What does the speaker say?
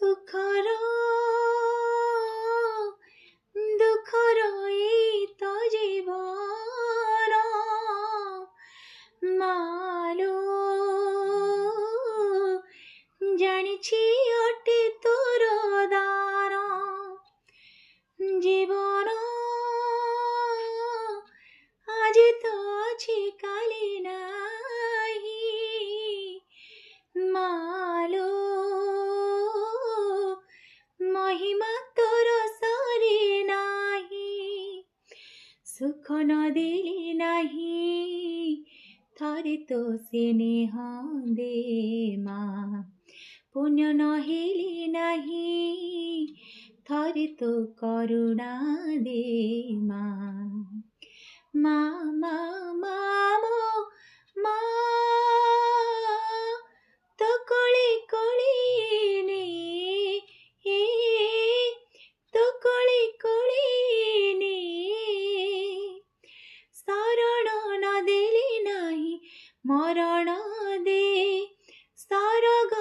सुखर दुखर ए तो जीवन मालो जानिछि अटे तोर दान जीवन आज तो अछि काली नाही मालो महिमा तोर सरे नाही सुख न देली नाही थारे तो स्नेह दे माँ पुण्य न हेली नहीं थारे तो करुणा दे माँ माँ माँ माँ मो माँ तो कोळे कोळे ने तो कोळे कोळे ने शरण न देली नाही मरण दे सरग